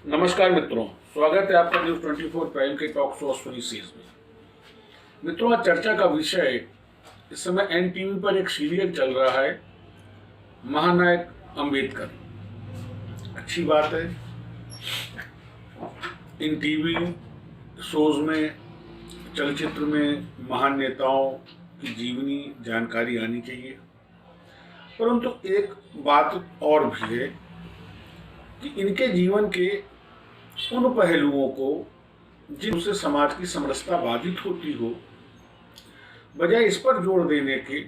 नमस्कार मित्रों, स्वागत है आपका न्यूज 24 प्राइम के टॉक शो सुनी सीज में। मित्रों, आज चर्चा का विषय इस समय एनटीवी पर एक सीरियल चल रहा है, महानायक अंबेडकर। अच्छी बात है, इन टीवी शोज में, चलचित्र में महान नेताओं की जीवनी जानकारी आनी चाहिए। परंतु एक बात और भी है कि इनके जीवन के उन पहलुओं को जिनसे समाज की समरसता बाधित होती हो, बजाय इस पर जोर देने के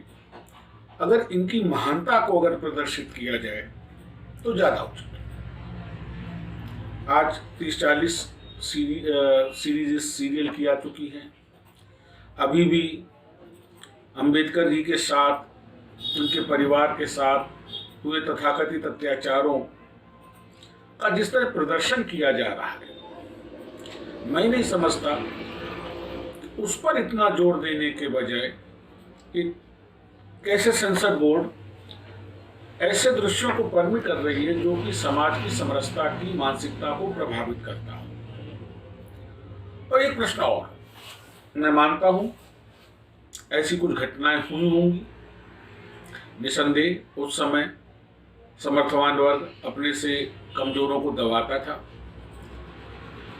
अगर इनकी महानता को अगर प्रदर्शित किया जाए तो ज्यादा उचित। आज 30-40 सीरीज सीरियल की आ चुकी हैं। अभी भी अंबेडकर जी के साथ, उनके परिवार के साथ हुए तथाकथित अत्याचारों का जिस तरह प्रदर्शन किया जा रहा है, मैं नहीं समझता कि उस पर इतना जोर देने के बजाय कि कैसे सेंसर बोर्ड ऐसे दृश्यों को परमिट कर रही है जो कि समाज की समरसता की मानसिकता को प्रभावित करता हो। और एक प्रश्न और, मैं मानता हूं ऐसी कुछ घटनाएं हुई होंगी, निसंदेह उस समय समर्थवान वर्ग अपने से कमजोरों को दबाता था।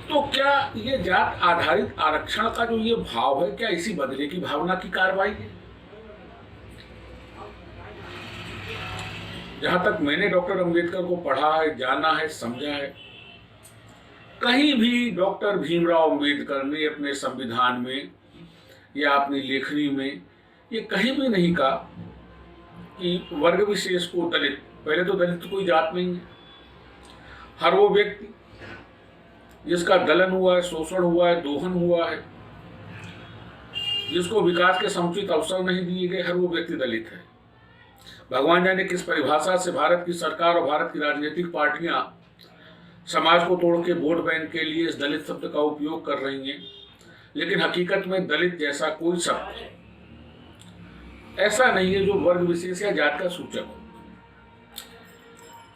तो क्या ये जात आधारित आरक्षण का जो ये भाव है, क्या इसी बदले की भावना की कार्रवाई है? जहां तक मैंने डॉक्टर अंबेडकर को पढ़ा है, जाना है, समझा है, कहीं भी डॉक्टर भीमराव अंबेडकर ने अपने संविधान में या अपनी लेखनी में ये कहीं भी नहीं कहा कि वर्ग विशेष को दलित, पहले तो दलित कोई जात नहीं है। हर वो व्यक्ति जिसका दलन हुआ है, शोषण हुआ है, दोहन हुआ है, जिसको विकास के समुचित अवसर नहीं दिए गए, हर वो व्यक्ति दलित है। भगवान जाने किस परिभाषा से भारत की सरकार और भारत की राजनीतिक पार्टियां समाज को तोड़ के वोट बैंक के लिए इस दलित शब्द का उपयोग कर रही हैं, लेकिन हकीकत में दलित जैसा कोई शब्द ऐसा नहीं है जो वर्ग विशेष या जात का सूचक हो।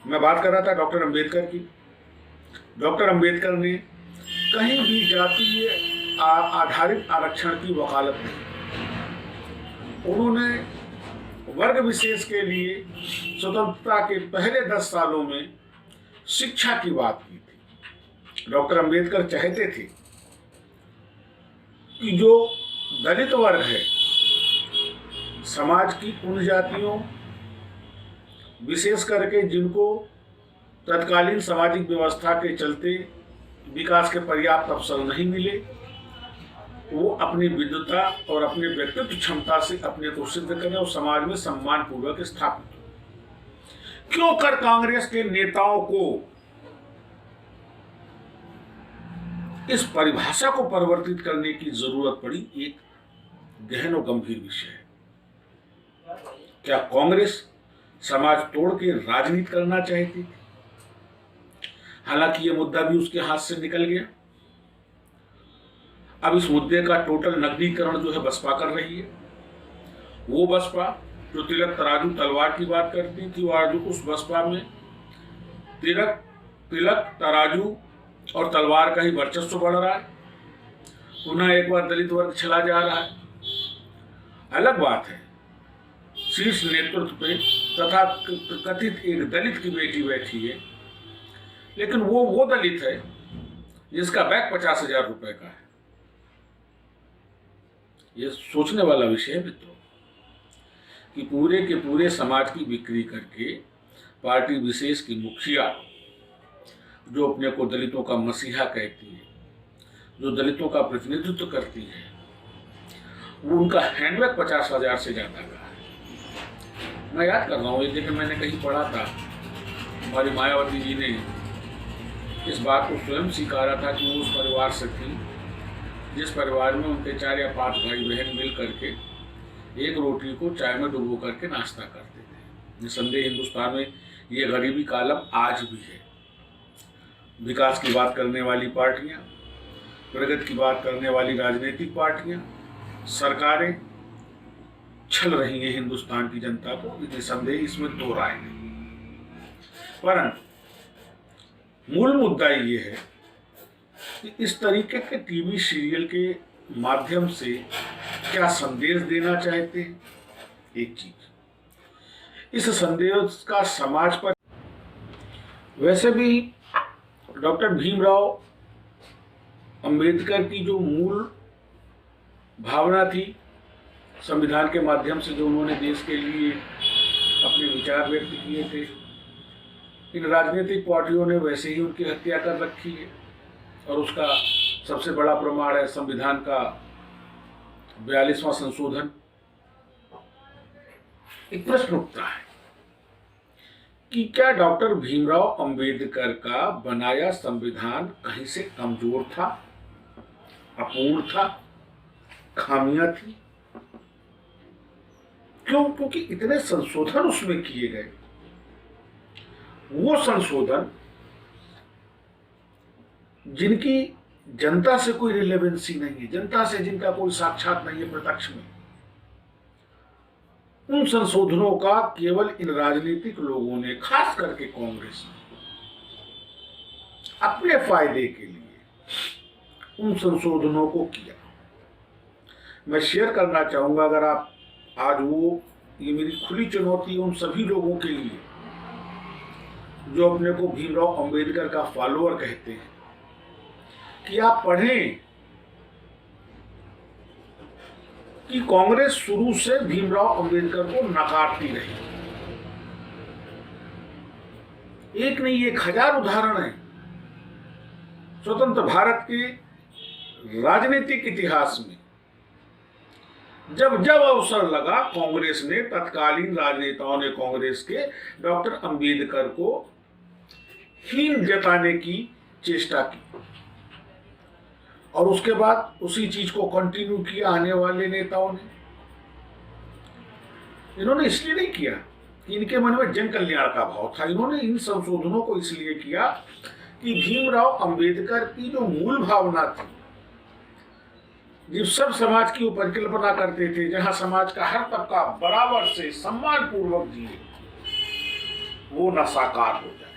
मैं बात कर रहा था डॉक्टर अंबेडकर की। डॉक्टर अंबेडकर ने कहीं भी जातीय आधारित आरक्षण की वकालत नहीं। उन्होंने वर्ग विशेष के लिए स्वतंत्रता के पहले 10 सालों में शिक्षा की बात की थी। डॉक्टर अंबेडकर चाहते थे कि जो दलित वर्ग है, समाज की उन जातियों, विशेष करके जिनको तत्कालीन सामाजिक व्यवस्था के चलते विकास के पर्याप्त अवसर नहीं मिले, वो अपनी विद्वता और अपने व्यक्तित्व क्षमता से अपने को सिद्ध करें और समाज में सम्मान पूर्वक स्थापित हो। क्यों कर कांग्रेस के नेताओं को इस परिभाषा को परिवर्तित करने की जरूरत पड़ी, एक गहन और गंभीर विषय है। क्या कांग्रेस समाज तोड़ के राजनीति करना चाहती थी? हालांकि यह मुद्दा भी उसके हाथ से निकल गया। अब इस मुद्दे का टोटल नकदीकरण जो है बसपा कर रही है। वो बसपा जो तिलक तराजू तलवार की बात करती थी, वो आज उस बसपा में तिलक तराजू और तलवार का ही वर्चस्व बढ़ रहा है। पुनः एक बार दलित वर्ग चला जा रहा है। अलग बात है शीर्ष नेतृत्व पे तथा कथित एक दलित की बेटी बैठी है, लेकिन वो दलित है जिसका बैग 50,000 रुपए का है। ये सोचने वाला विषय है मित्रों कि पूरे के पूरे समाज की बिक्री करके पार्टी विशेष की मुखिया, जो अपने को दलितों का मसीहा कहती है, जो दलितों का प्रतिनिधित्व करती है, वो उनका हैंडबैग 50,000 से ज्यादा का है। मैं याद कर रहा हूँ, एक जगह मैंने कहीं पढ़ा था, हमारी मायावती जी ने इस बात को स्वयं स्वीकारा था कि वो उस परिवार से थी जिस परिवार में उनके 4 या 5 भाई बहन मिल करके एक रोटी को चाय में डुबो करके नाश्ता करते थे। निसंदेह हिंदुस्तान में ये गरीबी का आलम आज भी है। विकास की बात करने वाली पार्टियां, प्रगति की बात करने वाली राजनीतिक पार्टियां, सरकारें छल रही है हिंदुस्तान की जनता को, निसंदेह इसमें दो राय नहीं। परंतु मूल मुद्दा ये है कि इस तरीके के टीवी सीरियल के माध्यम से क्या संदेश देना चाहते हैं। एक चीज, इस संदेश का समाज पर, वैसे भी डॉक्टर भीमराव अंबेडकर की जो मूल भावना थी, संविधान के माध्यम से जो उन्होंने देश के लिए अपने विचार व्यक्त किए थे, इन राजनीतिक पार्टियों ने वैसे ही उनकी हत्या कर रखी है। और उसका सबसे बड़ा प्रमाण है संविधान का 42वां संशोधन। एक प्रश्न उठता है कि क्या डॉक्टर भीमराव अंबेडकर का बनाया संविधान कहीं से कमजोर था, अपूर्ण था, खामियां थी? क्यों? क्योंकि इतने संशोधन उसमें किए गए। वो संशोधन जिनकी जनता से कोई रिलेवेंसी नहीं है, जनता से जिनका कोई साक्षात नहीं है प्रत्यक्ष में, उन संशोधनों का केवल इन राजनीतिक लोगों ने, खास करके कांग्रेस ने, अपने फायदे के लिए उन संशोधनों को किया। मैं शेयर करना चाहूंगा, अगर आप आज ये मेरी खुली चुनौती उन सभी लोगों के लिए जो अपने को भीमराव अंबेडकर का फॉलोअर कहते हैं, कि आप पढ़ें कि कांग्रेस शुरू से भीमराव अंबेडकर को नकारती रही। एक नहीं, 1000 उदाहरण है स्वतंत्र भारत के राजनीतिक इतिहास में। जब जब अवसर लगा, कांग्रेस ने, तत्कालीन राजनेताओं ने कांग्रेस के डॉक्टर अंबेडकर को हीन जताने की चेष्टा की, और उसके बाद उसी चीज को कंटिन्यू किया आने वाले नेताओं ने। इन्होंने इसलिए नहीं किया कि इनके मन में जन कल्याण का भाव था, इन्होंने इन संशोधनों को इसलिए किया कि भीमराव अंबेडकर की जो मूल भावना थी, जिस सब समाज की वो परिकल्पना करते थे, जहां समाज का हर तबका बराबर से सम्मान पूर्वक जिए, वो न साकार हो जाए।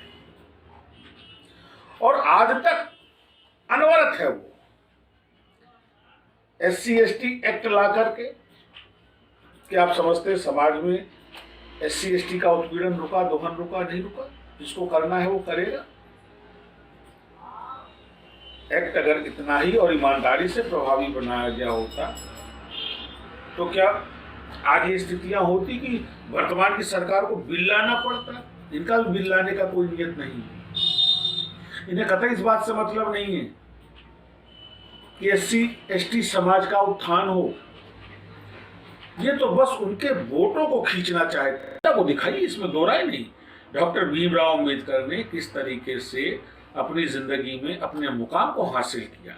और आज तक अनवरत है वो SC/ST एक्ट ला करके। क्या आप समझते हैं समाज में SC/ST का उत्पीड़न रुका, दोहन रुका? नहीं रुका। जिसको करना है वो करेगा। एक्ट अगर इतना ही और ईमानदारी से प्रभावी बनाया गया होता तो क्या आज ये स्थितियां होती कि वर्तमान की सरकार को बिल लाना पड़ता? इनका भी बिल लाने का कोई नियत नहीं है। इन्हें कतई इस बात से मतलब नहीं है कि SC/ST समाज का उत्थान हो। ये तो बस उनके वोटों को खींचना चाहते, वो दिखाइए, इसमें दो राय नहीं। डॉक्टर भीमराव अंबेडकर ने किस तरीके से अपनी जिंदगी में अपने मुकाम को हासिल किया,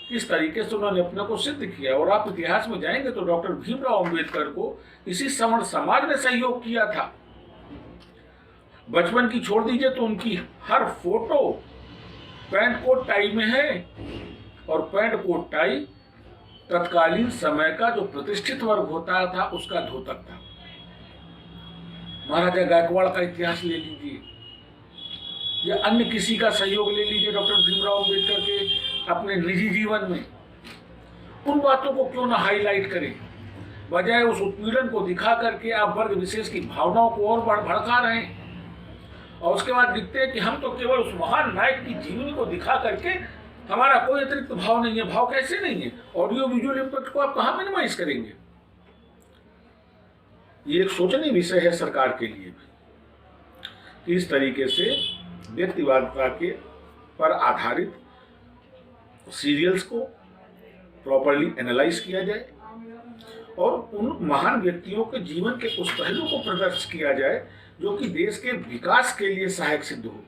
किस तरीके से उन्होंने अपने को सिद्ध किया। और आप इतिहास में जाएंगे तो डॉक्टर भीमराव अंबेडकर को इसी सवर्ण समाज ने सहयोग किया था। बचपन की छोड़ दीजिए तो उनकी हर फोटो पैंट कोट टाई में है, और पैंट कोट टाई तत्कालीन समय का जो प्रतिष्ठित वर्ग होता था उसका धोतक था। महाराजा गायकवाड़ का इतिहास ले लीजिए या अन्य किसी का सहयोग ले लीजिए डॉक्टर भीमराव अंबेडकर के अपने निजी जीवन में, उन बातों को क्यों ना हाईलाइट करें, बजाय उस उत्पीड़न को दिखा करके आप वर्ग विशेष की भावनाओं को और भड़का रहे हैं। और उसके बाद दिखते हैं कि हम तो केवल उस महान नायक की जीवनी को दिखा करके हमारा कोई अतिरिक्त भाव नहीं है। भाव कैसे नहीं है? ऑडियो विजुअल इम्पैक्ट को आप कहां मिनिमाइज करेंगे? ये एक सोचनीय विषय है सरकार के लिए भी कि इस तरीके से व्यक्तिवादिता के पर आधारित सीरियल्स को प्रॉपर्ली एनालाइज किया जाए और उन महान व्यक्तियों के जीवन के उस पहलू को प्रदर्शित किया जाए जो कि देश के विकास के लिए सहायक सिद्ध हो,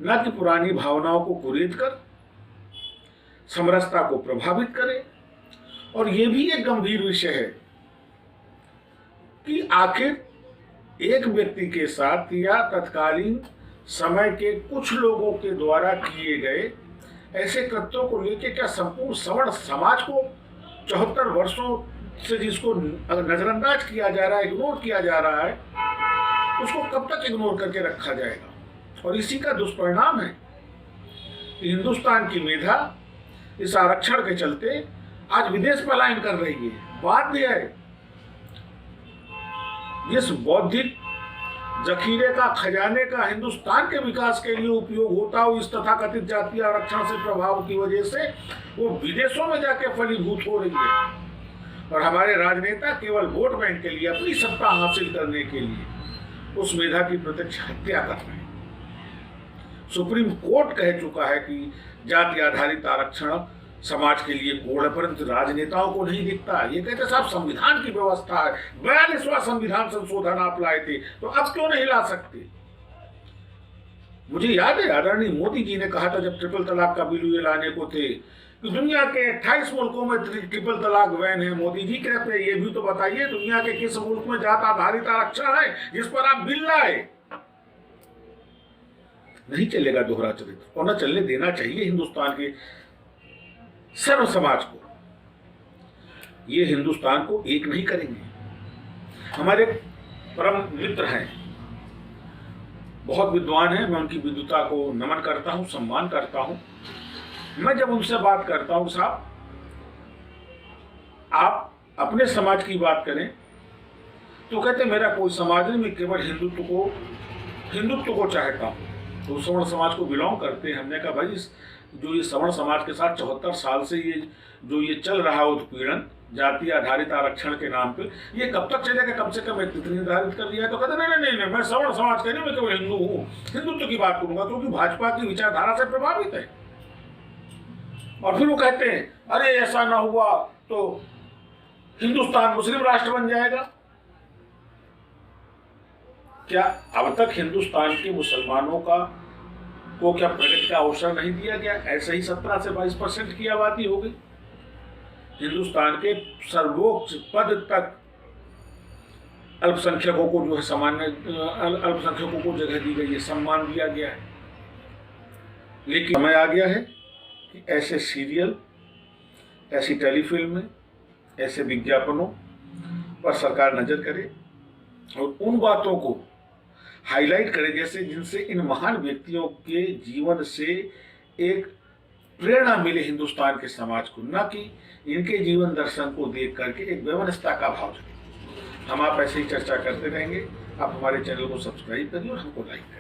न कि पुरानी भावनाओं को कुरेद कर समरसता को प्रभावित करे। और ये भी एक गंभीर विषय है कि आखिर एक व्यक्ति के साथ या तत्कालीन समय के कुछ लोगों के द्वारा किए गए ऐसे कृत्यों को लेकर क्या संपूर्ण सवर्ण समाज को 74 वर्षों से जिसको नजरअंदाज किया जा रहा है, इग्नोर किया जा रहा है, उसको कब तक इग्नोर करके रखा जाएगा? और इसी का दुष्परिणाम है कि हिंदुस्तान की मेधा इस आरक्षण के चलते आज विदेश पलायन कर रही है। बाध्य है। जिस बौद्धिक जखीरे का, खजाने का हिंदुस्तान के विकास के लिए उपयोग होता हो, इस तथाकथित जातीय आरक्षण से प्रभाव की वजह से वो विदेशों में जाके फलीभूत हो रही है। और हमारे राजनेता केवल वोट बैंक के लिए, अपनी सत्ता हासिल करने के लिए उस मेधा की प्रत्यक्ष हत्या कर रहे हैं। सुप्रीम कोर्ट कह चुका है कि जाति आधारित आरक्षण समाज के लिए कोड है, परंतु राजनेताओं को नहीं दिखता। ये कहते साहब संविधान की व्यवस्था है, 42वां संविधान संशोधन आप लाए थे, तो अब क्यों नहीं ला सकते? मुझे याद है आदरणीय मोदी जी ने कहा था जब ट्रिपल तलाक का बिल लाने को थे कि दुनिया के 28 मुल्कों में ट्रिपल तलाक बैन है। मोदी जी कहते हैं ये भी तो बताइए दुनिया के किस मुल्क में जात आधारित आरक्षण है जिस पर आप बिल लाए? नहीं चलेगा दोहरा चरित्र, और न चलने देना चाहिए हिंदुस्तान के सर्व समाज को। ये हिंदुस्तान को एक नहीं करेंगे। हमारे परम मित्र हैं, बहुत विद्वान हैं, मैं उनकी विद्वता को नमन करता हूं, सम्मान करता हूं। मैं जब उनसे बात करता हूं, साहब आप अपने समाज की बात करें तो कहते मेरा कोई समाज नहीं, मैं केवल हिंदुत्व को चाहता हूं। तो सवर्ण समाज को बिलोंग करते हैं। हमने कहा भाई जो ये सवर्ण समाज के साथ 74 साल से ये चल रहा है उत्पीड़न जाति आधारित आरक्षण के नाम पे, ये कब तक चलेगा? कम से कम एक तिथि निर्धारित कर दिया है। तो कहते नहीं, मैं सवर्ण समाज का नहीं, मैं केवल हिंदू हूँ, हिंदुत्व की बात करूंगा, क्योंकि भाजपा की विचारधारा से प्रभावित है। और फिर वो कहते हैं अरे ऐसा ना हुआ तो हिंदुस्तान मुस्लिम राष्ट्र बन जाएगा। क्या अब तक हिंदुस्तान के मुसलमानों को क्या प्रगति का अवसर नहीं दिया गया? ऐसे ही 17 से 22% की आबादी हो गई। हिंदुस्तान के सर्वोच्च पद तक अल्पसंख्यकों को जो है सामान्य अल्पसंख्यकों को जगह दी गई है, सम्मान दिया गया है। लेकिन समय आ गया है कि ऐसे सीरियल, ऐसी टेलीफिल्में, ऐसे विज्ञापनों पर सरकार नजर करे और उन बातों को हाईलाइट करे जैसे जिनसे इन महान व्यक्तियों के जीवन से एक प्रेरणा मिले हिंदुस्तान के समाज को, न कि इनके जीवन दर्शन को देख करके एक वैमनस्यता का भाव जगे। हम आप ऐसे ही चर्चा करते रहेंगे। आप हमारे चैनल को सब्सक्राइब करिए और हमको लाइक करिए।